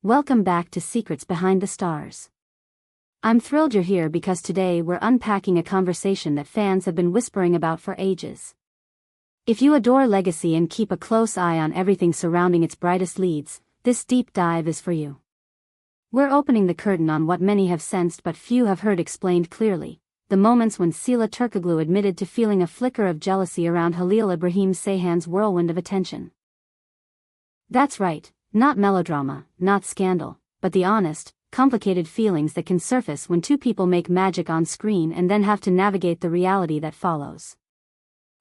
Welcome back to Secrets Behind the Stars. I'm thrilled you're here because today we're unpacking a conversation that fans have been whispering about for ages. If you adore Legacy and keep a close eye on everything surrounding its brightest leads, this deep dive is for you. We're opening the curtain on what many have sensed but few have heard explained clearly, the moments when Sıla Turkoglu admitted to feeling a flicker of jealousy around Halil Ibrahim Ceyhan's whirlwind of attention. That's right, not melodrama, not scandal, but the honest, complicated feelings that can surface when two people make magic on screen and then have to navigate the reality that follows.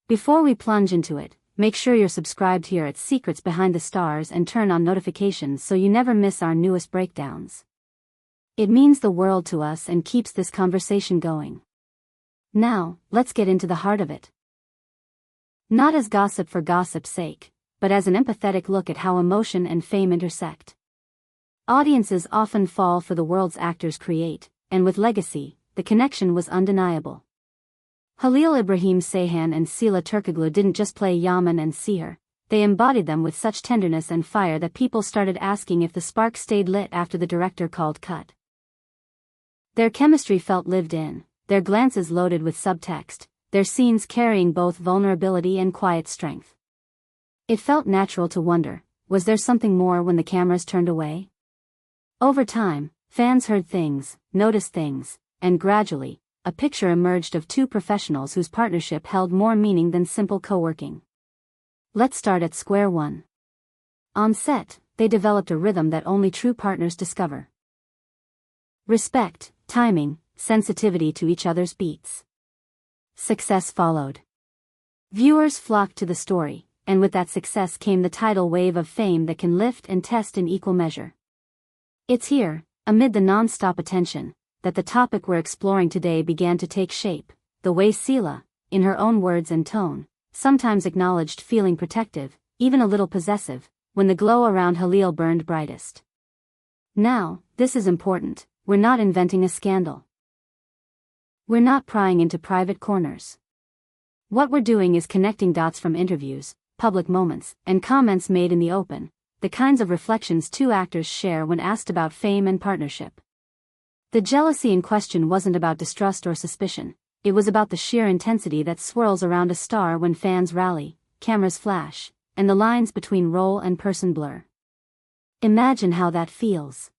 Before we plunge into it, make sure you're subscribed here at Secrets Behind the Stars and turn on notifications so you never miss our newest breakdowns. It means the world to us and keeps this conversation going. Now, let's get into the heart of it. Not as gossip for gossip's sake, but as an empathetic look at how emotion and fame intersect. Audiences often fall for the worlds actors create, and with Legacy, the connection was undeniable. Halil Ibrahim Ceyhan and Sıla Turkoglu didn't just play Yaman and Seher, they embodied them with such tenderness and fire that people started asking if the spark stayed lit after the director called cut. Their chemistry felt lived in, their glances loaded with subtext, their scenes carrying both vulnerability and quiet strength. It felt natural to wonder, was there something more when the cameras turned away? Over time, fans heard things, noticed things, and gradually, a picture emerged of two professionals whose partnership held more meaning than simple co-working. Let's start at square one. On set, they developed a rhythm that only true partners discover. Respect, timing, sensitivity to each other's beats. Success followed. Viewers flocked to the story, and with that success came the tidal wave of fame that can lift and test in equal measure. It's here, amid the non-stop attention, that the topic we're exploring today began to take shape, the way Sıla, in her own words and tone, sometimes acknowledged feeling protective, even a little possessive, when the glow around Halil burned brightest. Now, this is important, we're not inventing a scandal. We're not prying into private corners. What we're doing is connecting dots from interviews, public moments, and comments made in the open, the kinds of reflections two actors share when asked about fame and partnership. The jealousy in question wasn't about distrust or suspicion, it was about the sheer intensity that swirls around a star when fans rally, cameras flash, and the lines between role and person blur. Imagine how that feels.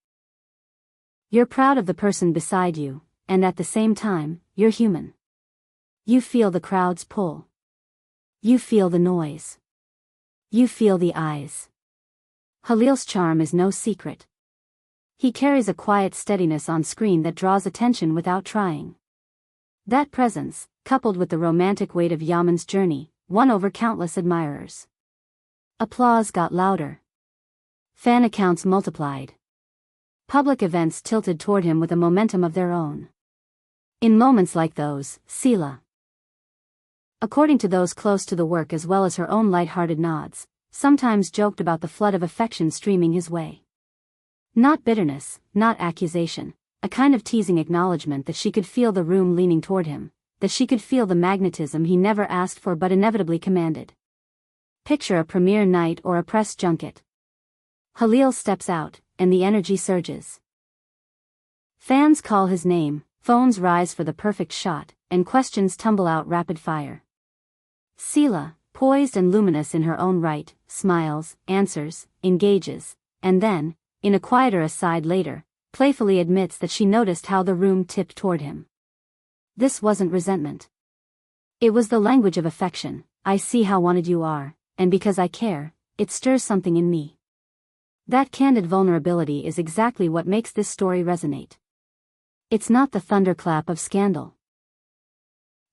You're proud of the person beside you, and at the same time, you're human. You feel the crowd's pull. You feel the noise. You feel the eyes. Halil's charm is no secret. He carries a quiet steadiness on screen that draws attention without trying. That presence, coupled with the romantic weight of Yaman's journey, won over countless admirers. Applause got louder. Fan accounts multiplied. Public events tilted toward him with a momentum of their own. In moments like those, Sıla, according to those close to the work as well as her own light-hearted nods, sometimes joked about the flood of affection streaming his way. Not bitterness, not accusation, a kind of teasing acknowledgement that she could feel the room leaning toward him, that she could feel the magnetism he never asked for but inevitably commanded. Picture a premiere night or a press junket. Halil steps out, and the energy surges. Fans call his name, phones rise for the perfect shot, and questions tumble out rapid fire. Sıla, poised and luminous in her own right, smiles, answers, engages, and then, in a quieter aside later, playfully admits that she noticed how the room tipped toward him. This wasn't resentment. It was the language of affection. I see how wanted you are, and because I care, it stirs something in me. That candid vulnerability is exactly what makes this story resonate. It's not the thunderclap of scandal.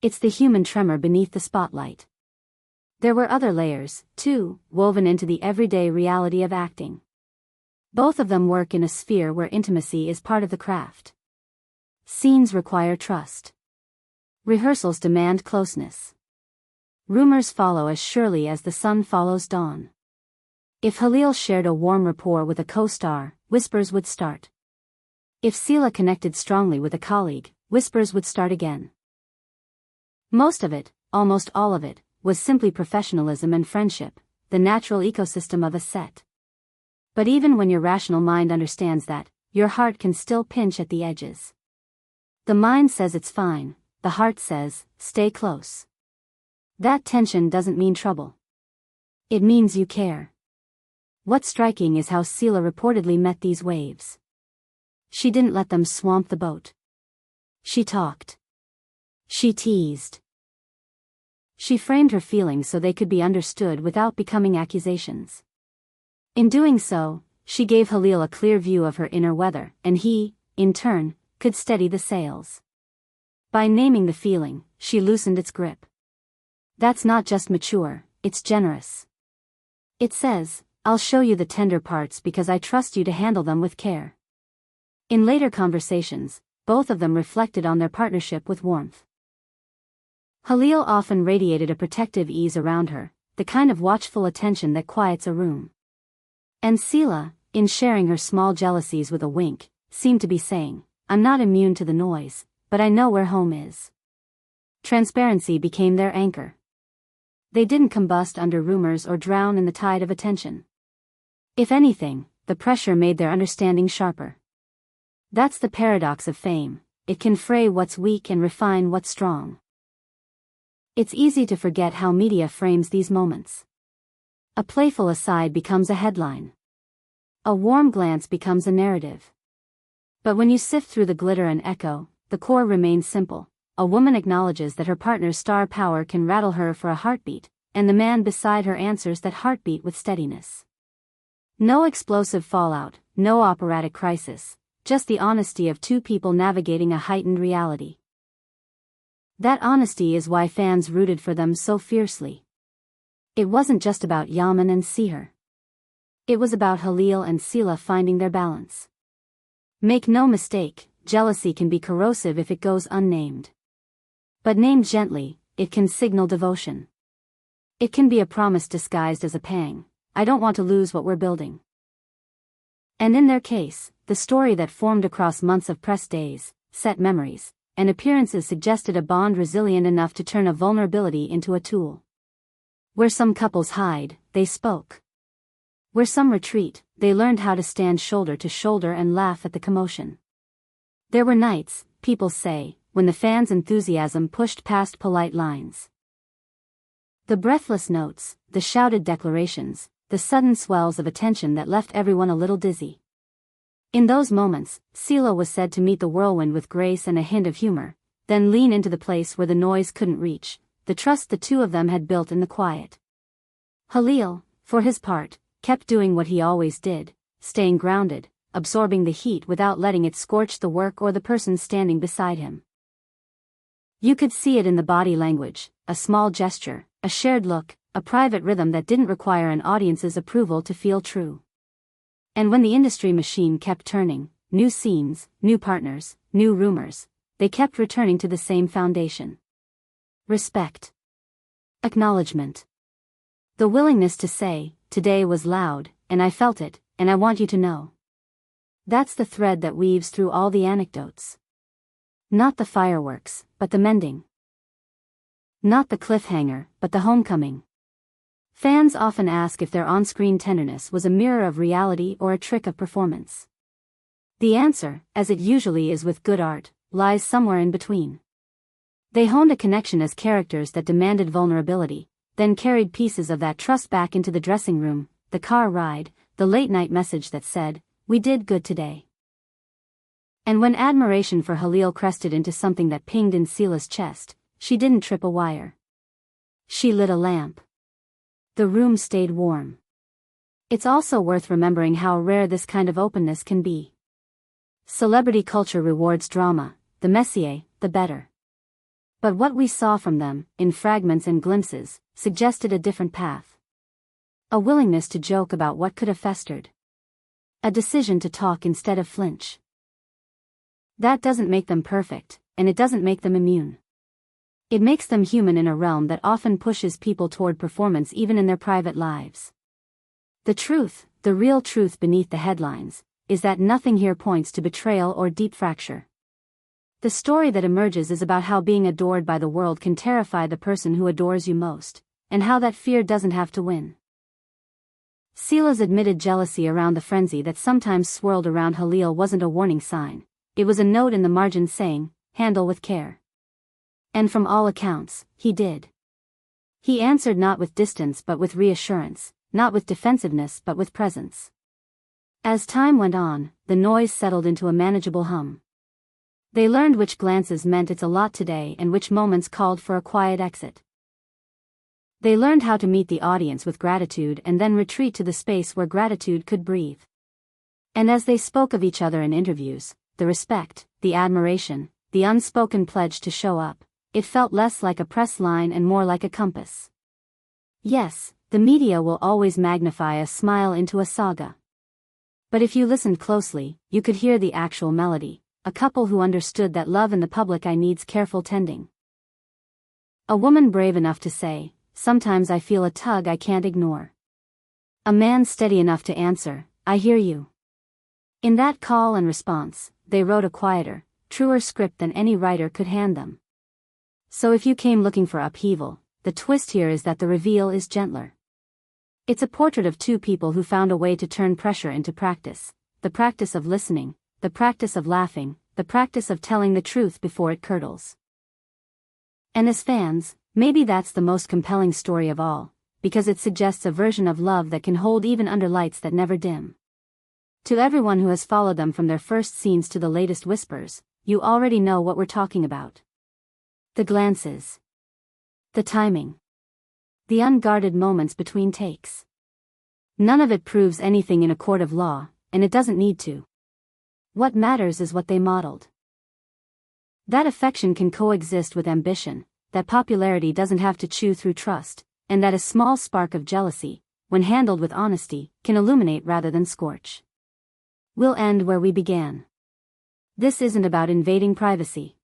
It's the human tremor beneath the spotlight. There were other layers, too, woven into the everyday reality of acting. Both of them work in a sphere where intimacy is part of the craft. Scenes require trust. Rehearsals demand closeness. Rumors follow as surely as the sun follows dawn. If Halil shared a warm rapport with a co-star, whispers would start. If Sıla connected strongly with a colleague, whispers would start again. Most of it, almost all of it, was simply professionalism and friendship, the natural ecosystem of a set. But even when your rational mind understands that, your heart can still pinch at the edges. The mind says it's fine, the heart says, stay close. That tension doesn't mean trouble. It means you care. What's striking is how Sıla reportedly met these waves. She didn't let them swamp the boat. She talked. She teased. She framed her feelings so they could be understood without becoming accusations. In doing so, she gave Halil a clear view of her inner weather, and he, in turn, could steady the sails. By naming the feeling, she loosened its grip. That's not just mature, it's generous. It says, I'll show you the tender parts because I trust you to handle them with care. In later conversations, both of them reflected on their partnership with warmth. Halil often radiated a protective ease around her, the kind of watchful attention that quiets a room. And Sıla, in sharing her small jealousies with a wink, seemed to be saying, I'm not immune to the noise, but I know where home is. Transparency became their anchor. They didn't combust under rumors or drown in the tide of attention. If anything, the pressure made their understanding sharper. That's the paradox of fame, it can fray what's weak and refine what's strong. It's easy to forget how media frames these moments. A playful aside becomes a headline. A warm glance becomes a narrative. But when you sift through the glitter and echo, the core remains simple. A woman acknowledges that her partner's star power can rattle her for a heartbeat, and the man beside her answers that heartbeat with steadiness. No explosive fallout, no operatic crisis, just the honesty of two people navigating a heightened reality. That honesty is why fans rooted for them so fiercely. It wasn't just about Yaman and Seher. It was about Halil and Sıla finding their balance. Make no mistake, jealousy can be corrosive if it goes unnamed. But named gently, it can signal devotion. It can be a promise disguised as a pang. I don't want to lose what we're building. And in their case, the story that formed across months of press days, set memories, and appearances suggested a bond resilient enough to turn a vulnerability into a tool. Where some couples hide, they spoke. Where some retreat, they learned how to stand shoulder to shoulder and laugh at the commotion. There were nights, people say, when the fans' enthusiasm pushed past polite lines. The breathless notes, the shouted declarations, the sudden swells of attention that left everyone a little dizzy. In those moments, Sıla was said to meet the whirlwind with grace and a hint of humor, then lean into the place where the noise couldn't reach, the trust the two of them had built in the quiet. Halil, for his part, kept doing what he always did, staying grounded, absorbing the heat without letting it scorch the work or the person standing beside him. You could see it in the body language, a small gesture, a shared look, a private rhythm that didn't require an audience's approval to feel true. And when the industry machine kept turning, new scenes, new partners, new rumors, they kept returning to the same foundation. Respect. Acknowledgement. The willingness to say, today was loud, and I felt it, and I want you to know. That's the thread that weaves through all the anecdotes. Not the fireworks, but the mending. Not the cliffhanger, but the homecoming. Fans often ask if their on-screen tenderness was a mirror of reality or a trick of performance. The answer, as it usually is with good art, lies somewhere in between. They honed a connection as characters that demanded vulnerability, then carried pieces of that trust back into the dressing room, the car ride, the late-night message that said, "We did good today." And when admiration for Halil crested into something that pinged in Sıla's chest, she didn't trip a wire. She lit a lamp. The room stayed warm. It's also worth remembering how rare this kind of openness can be. Celebrity culture rewards drama, the messier, the better. But what we saw from them, in fragments and glimpses, suggested a different path. A willingness to joke about what could have festered. A decision to talk instead of flinch. That doesn't make them perfect, and it doesn't make them immune. It makes them human in a realm that often pushes people toward performance even in their private lives. The truth, the real truth beneath the headlines, is that nothing here points to betrayal or deep fracture. The story that emerges is about how being adored by the world can terrify the person who adores you most, and how that fear doesn't have to win. Sıla's admitted jealousy around the frenzy that sometimes swirled around Halil wasn't a warning sign. It was a note in the margin saying, "Handle with care." And from all accounts, he did. He answered not with distance but with reassurance, not with defensiveness but with presence. As time went on, the noise settled into a manageable hum. They learned which glances meant it's a lot today and which moments called for a quiet exit. They learned how to meet the audience with gratitude and then retreat to the space where gratitude could breathe. And as they spoke of each other in interviews, the respect, the admiration, the unspoken pledge to show up, it felt less like a press line and more like a compass. Yes, the media will always magnify a smile into a saga. But if you listened closely, you could hear the actual melody, a couple who understood that love in the public eye needs careful tending. A woman brave enough to say, "Sometimes I feel a tug I can't ignore." A man steady enough to answer, "I hear you." In that call and response, they wrote a quieter, truer script than any writer could hand them. So if you came looking for upheaval, the twist here is that the reveal is gentler. It's a portrait of two people who found a way to turn pressure into practice, the practice of listening, the practice of laughing, the practice of telling the truth before it curdles. And as fans, maybe that's the most compelling story of all, because it suggests a version of love that can hold even under lights that never dim. To everyone who has followed them from their first scenes to the latest whispers, you already know what we're talking about. The glances. The timing. The unguarded moments between takes. None of it proves anything in a court of law, and it doesn't need to. What matters is what they modeled. That affection can coexist with ambition, that popularity doesn't have to chew through trust, and that a small spark of jealousy, when handled with honesty, can illuminate rather than scorch. We'll end where we began. This isn't about invading privacy.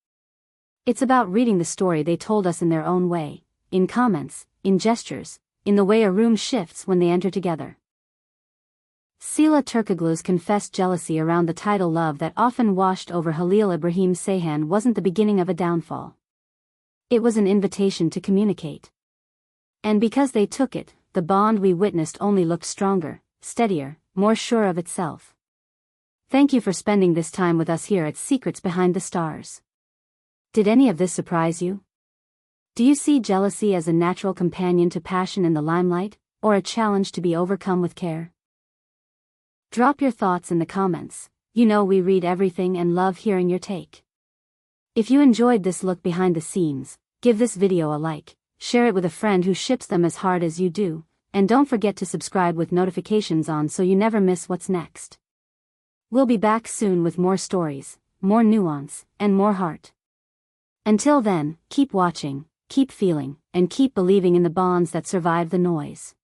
It's about reading the story they told us in their own way, in comments, in gestures, in the way a room shifts when they enter together. Sıla Turkishdrama's confessed jealousy around the title love that often washed over Halil Ibrahim Ceyhan wasn't the beginning of a downfall. It was an invitation to communicate. And because they took it, the bond we witnessed only looked stronger, steadier, more sure of itself. Thank you for spending this time with us here at Secrets Behind the Stars. Did any of this surprise you? Do you see jealousy as a natural companion to passion in the limelight, or a challenge to be overcome with care? Drop your thoughts in the comments. You know we read everything and love hearing your take. If you enjoyed this look behind the scenes, give this video a like, share it with a friend who ships them as hard as you do, and don't forget to subscribe with notifications on so you never miss what's next. We'll be back soon with more stories, more nuance, and more heart. Until then, keep watching, keep feeling, and keep believing in the bonds that survive the noise.